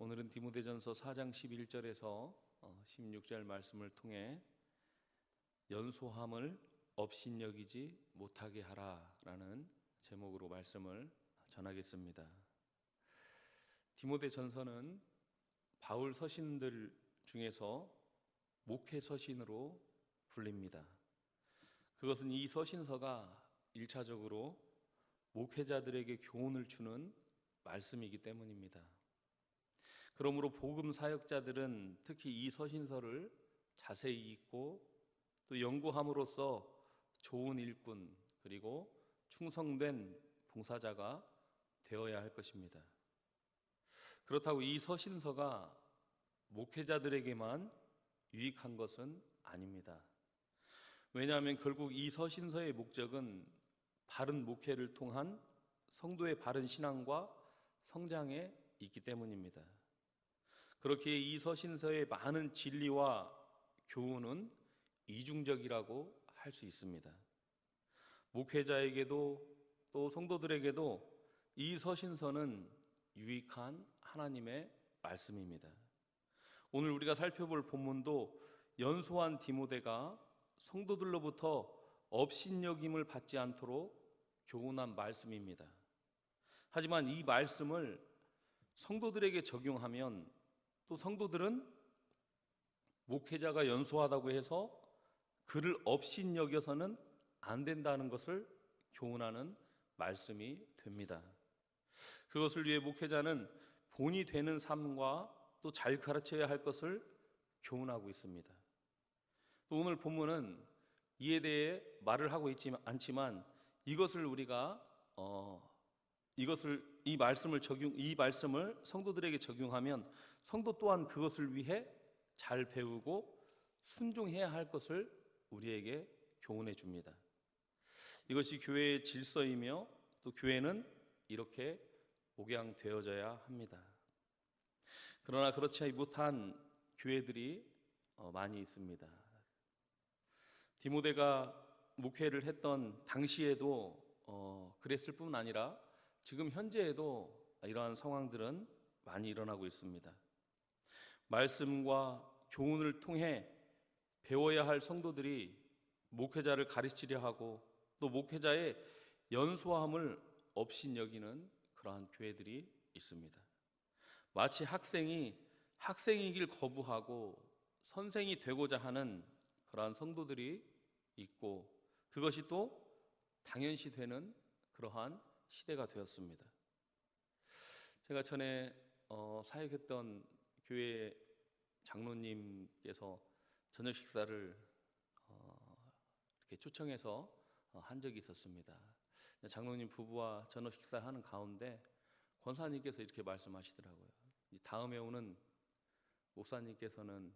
오늘은 디모데전서 4장 11절에서 16절 말씀을 통해 연소함을 업신여기지 못하게 하라라는 제목으로 말씀을 전하겠습니다. 디모데전서는 바울 서신들 중에서 목회 서신으로 불립니다. 그것은 이 서신서가 1차적으로 목회자들에게 교훈을 주는 말씀이기 때문입니다. 그러므로 복음 사역자들은 특히 이 서신서를 자세히 읽고 또 연구함으로써 좋은 일꾼 그리고 충성된 봉사자가 되어야 할 것입니다. 그렇다고 이 서신서가 목회자들에게만 유익한 것은 아닙니다. 왜냐하면 결국 이 서신서의 목적은 바른 목회를 통한 성도의 바른 신앙과 성장에 있기 때문입니다. 그렇기에 이 서신서의 많은 진리와 교훈은 이중적이라고 할 수 있습니다. 목회자에게도 또 성도들에게도 이 서신서는 유익한 하나님의 말씀입니다. 오늘 우리가 살펴볼 본문도 연소한 디모데가 성도들로부터 업신여김을 받지 않도록 교훈한 말씀입니다. 하지만 이 말씀을 성도들에게 적용하면 또 성도들은 목회자가 연소하다고 해서 그를 업신여겨서는 안 된다는 것을 교훈하는 말씀이 됩니다. 그것을 위해 목회자는 본이 되는 삶과 또 잘 가르쳐야 할 것을 교훈하고 있습니다. 또 오늘 본문은 이에 대해 말을 하고 있지 않지만 이것을 우리가 이 말씀을 성도들에게 적용하면 성도 또한 그것을 위해 잘 배우고 순종해야 할 것을 우리에게 교훈해 줍니다. 이것이 교회의 질서이며 또 교회는 이렇게 목양되어져야 합니다. 그러나 그렇지 못한 교회들이 많이 있습니다. 디모데가 목회를 했던 당시에도 그랬을 뿐 아니라 지금 현재에도 이러한 상황들은 많이 일어나고 있습니다. 말씀과 교훈을 통해 배워야 할 성도들이 목회자를 가르치려 하고 또 목회자의 연소함을 업신여기는 그러한 교회들이 있습니다. 마치 학생이 학생이길 거부하고 선생이 되고자 하는 그러한 성도들이 있고 그것이 또 당연시 되는 그러한 시대가 되었습니다. 제가 전에 사역했던 교회 장로님께서 저녁 식사를 이렇게 초청해서 한 적이 있었습니다. 장로님 부부와 저녁 식사하는 가운데 권사님께서 이렇게 말씀하시더라고요. 다음에 오는 목사님께서는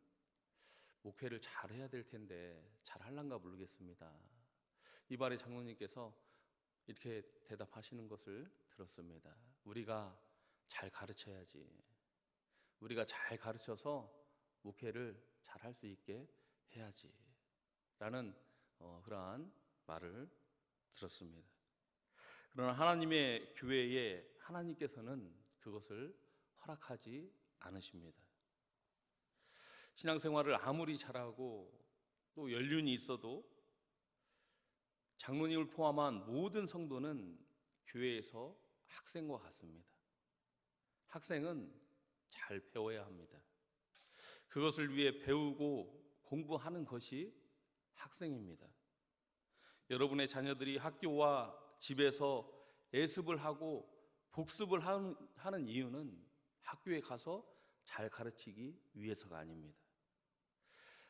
목회를 잘 해야 될 텐데 잘 할란가 모르겠습니다. 이 말에 장로님께서 이렇게 대답하시는 것을 들었습니다. 우리가 잘 가르쳐야지. 우리가 잘 가르쳐서 목회를 잘 할 수 있게 해야지. 라는 그러한 말을 들었습니다. 그러나 하나님의 교회에 하나님께서는 그것을 허락하지 않으십니다. 신앙생활을 아무리 잘하고 또 연륜이 있어도 장로님을 포함한 모든 성도는 교회에서 학생과 같습니다. 학생은 잘 배워야 합니다. 그것을 위해 배우고 공부하는 것이 학생입니다. 여러분의 자녀들이 학교와 집에서 예습을 하고 복습을 하는 이유는 학교에 가서 잘 가르치기 위해서가 아닙니다.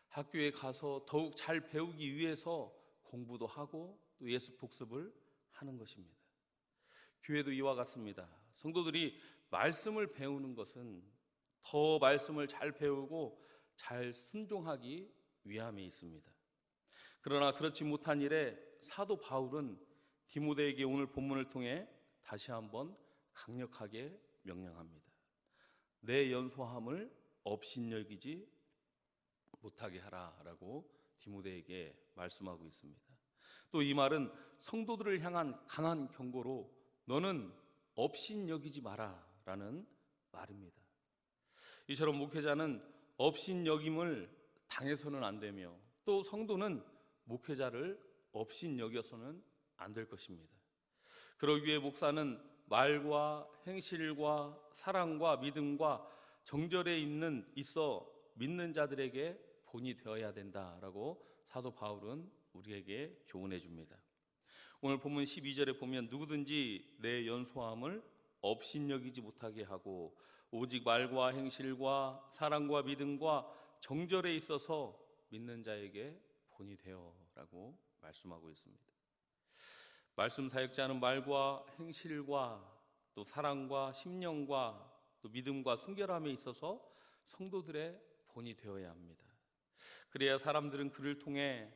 학교에 가서 더욱 잘 배우기 위해서 공부도 하고 또 예습 복습을 하는 것입니다. 교회도 이와 같습니다. 성도들이 말씀을 배우는 것은 더 말씀을 잘 배우고 잘 순종하기 위함에 있습니다. 그러나 그렇지 못한 일에 사도 바울은 디모데에게 오늘 본문을 통해 다시 한번 강력하게 명령합니다. 내 연소함을 업신여기지 못하게 하라라고 디모데에게 말씀하고 있습니다. 또 이 말은 성도들을 향한 강한 경고로 너는 업신여기지 마라라는 말입니다. 이처럼 목회자는 업신여김을 당해서는 안 되며, 또 성도는 목회자를 업신여겨서는 안 될 것입니다. 그러기 위해 목사는 말과 행실과 사랑과 믿음과 정절에 있어 믿는 자들에게 본이 되어야 된다라고 사도 바울은 우리에게 교훈해 줍니다. 오늘 본문 12절에 보면 누구든지 내 연소함을 업신여기지 못하게 하고 오직 말과 행실과 사랑과 믿음과 정절에 있어서 믿는 자에게 본이 되어라고 말씀하고 있습니다. 말씀 사역자는 말과 행실과 또 사랑과 심령과 또 믿음과 순결함에 있어서 성도들의 본이 되어야 합니다. 그래야 사람들은 그를 통해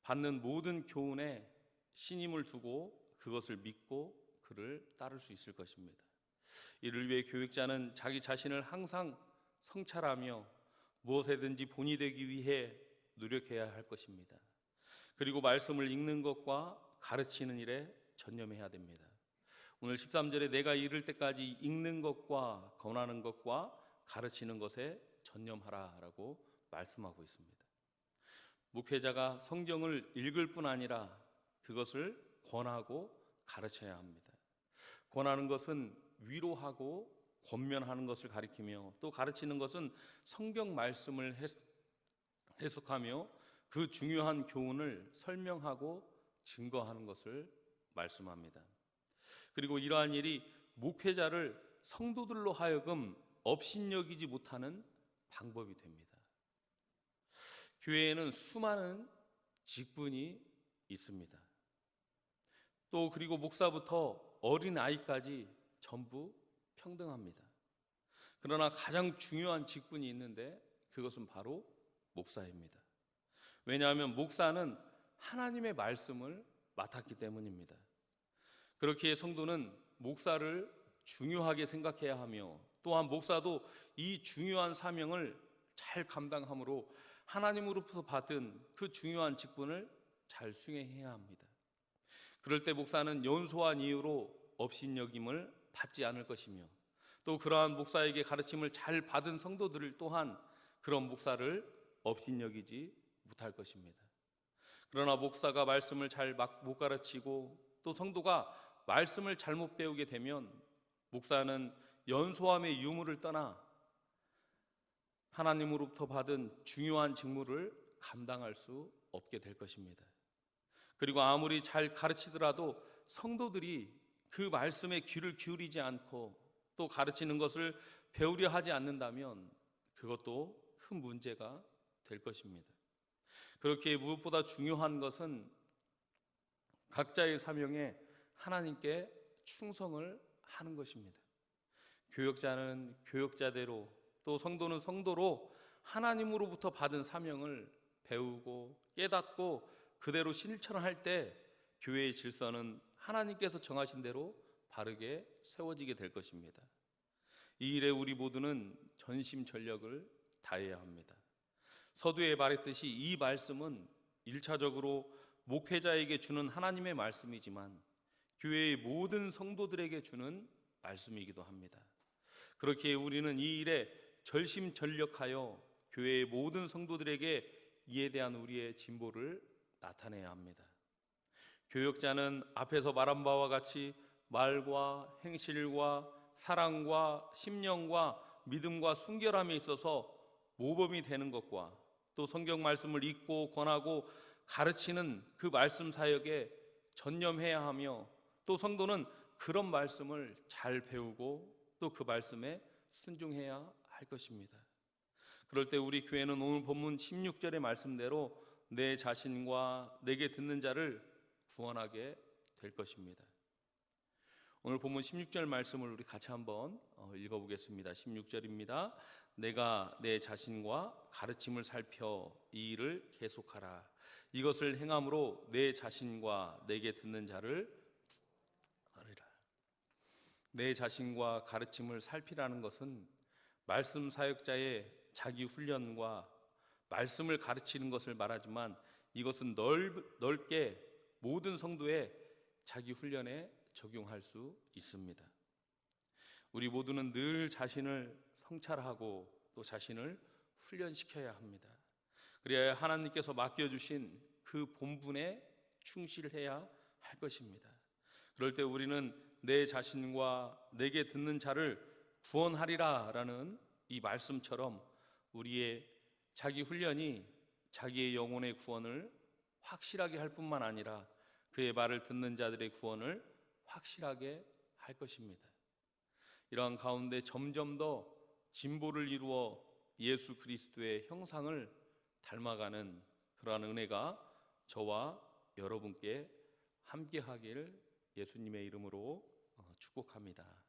받는 모든 교훈에 신임을 두고 그것을 믿고 그를 따를 수 있을 것입니다. 이를 위해 교육자는 자기 자신을 항상 성찰하며 무엇에든지 본이 되기 위해 노력해야 할 것입니다. 그리고 말씀을 읽는 것과 가르치는 일에 전념해야 됩니다. 오늘 13절에 내가 이를 때까지 읽는 것과 권하는 것과 가르치는 것에 전념하라라고 말씀하고 있습니다. 목회자가 성경을 읽을 뿐 아니라 그것을 권하고 가르쳐야 합니다. 권하는 것은 위로하고 권면하는 것을 가리키며, 또 가르치는 것은 성경 말씀을 해석하며 그 중요한 교훈을 설명하고 증거하는 것을 말씀합니다. 그리고 이러한 일이 목회자를 성도들로 하여금 업신여기지 못하는 방법이 됩니다. 교회에는 수많은 직분이 있습니다. 또 그리고 목사부터 어린 아이까지 전부 평등합니다. 그러나 가장 중요한 직분이 있는데 그것은 바로 목사입니다. 왜냐하면 목사는 하나님의 말씀을 맡았기 때문입니다. 그렇기에 성도는 목사를 중요하게 생각해야 하며, 또한 목사도 이 중요한 사명을 잘 감당함으로 하나님으로부터 받은 그 중요한 직분을 잘 수행해야 합니다. 그럴 때 목사는 연소한 이유로 업신여김을 받지 않을 것이며, 또 그러한 목사에게 가르침을 잘 받은 성도들 또한 그런 목사를 업신여기지 못할 것입니다. 그러나 목사가 말씀을 잘 못 가르치고 또 성도가 말씀을 잘못 배우게 되면 목사는 연소함의 유무를 떠나 하나님으로부터 받은 중요한 직무를 감당할 수 없게 될 것입니다. 그리고 아무리 잘 가르치더라도 성도들이 그 말씀에 귀를 기울이지 않고 또 가르치는 것을 배우려 하지 않는다면 그것도 큰 문제가 될 것입니다. 그렇게 무엇보다 중요한 것은 각자의 사명에 하나님께 충성을 하는 것입니다. 교역자는 교역자대로, 또 성도는 성도로 하나님으로부터 받은 사명을 배우고 깨닫고 그대로 실천할 때 교회의 질서는 하나님께서 정하신 대로 바르게 세워지게 될 것입니다. 이 일에 우리 모두는 전심전력을 다해야 합니다. 서두에 말했듯이 이 말씀은 1차적으로 목회자에게 주는 하나님의 말씀이지만 교회의 모든 성도들에게 주는 말씀이기도 합니다. 그렇기에 우리는 이 일에 절심전력하여 교회의 모든 성도들에게 이에 대한 우리의 진보를 나타내야 합니다. 교역자는 앞에서 말한 바와 같이 말과 행실과 사랑과 심령과 믿음과 순결함에 있어서 모범이 되는 것과 또 성경 말씀을 읽고 권하고 가르치는 그 말씀 사역에 전념해야 하며, 또 성도는 그런 말씀을 잘 배우고 또 그 말씀에 순종해야 할 것입니다. 그럴 때 우리 교회는 오늘 본문 16절의 말씀대로 내 자신과 내게 듣는 자를 구원하게 될 것입니다. 오늘 본문 16절 말씀을 우리 같이 한번 읽어보겠습니다. 16절입니다. 내가 내 자신과 가르침을 살펴 이 일을 계속하라. 이것을 행함으로 내 자신과 내게 듣는 자를 하리라. 내 자신과 가르침을 살피라는 것은 말씀 사역자의 자기 훈련과 말씀을 가르치는 것을 말하지만 이것은 넓게 모든 성도의 자기 훈련에 적용할 수 있습니다. 우리 모두는 늘 자신을 성찰하고 또 자신을 훈련시켜야 합니다. 그래야 하나님께서 맡겨주신 그 본분에 충실해야 할 것입니다. 그럴 때 우리는 내 자신과 내게 듣는 자를 구원하리라 라는 이 말씀처럼 우리의 자기 훈련이 자기의 영혼의 구원을 확실하게 할 뿐만 아니라 그의 말을 듣는 자들의 구원을 확실하게 할 것입니다. 이러한 가운데 점점 더 진보를 이루어 예수 그리스도의 형상을 닮아가는 그러한 은혜가 저와 여러분께 함께하기를 예수님의 이름으로 축복합니다.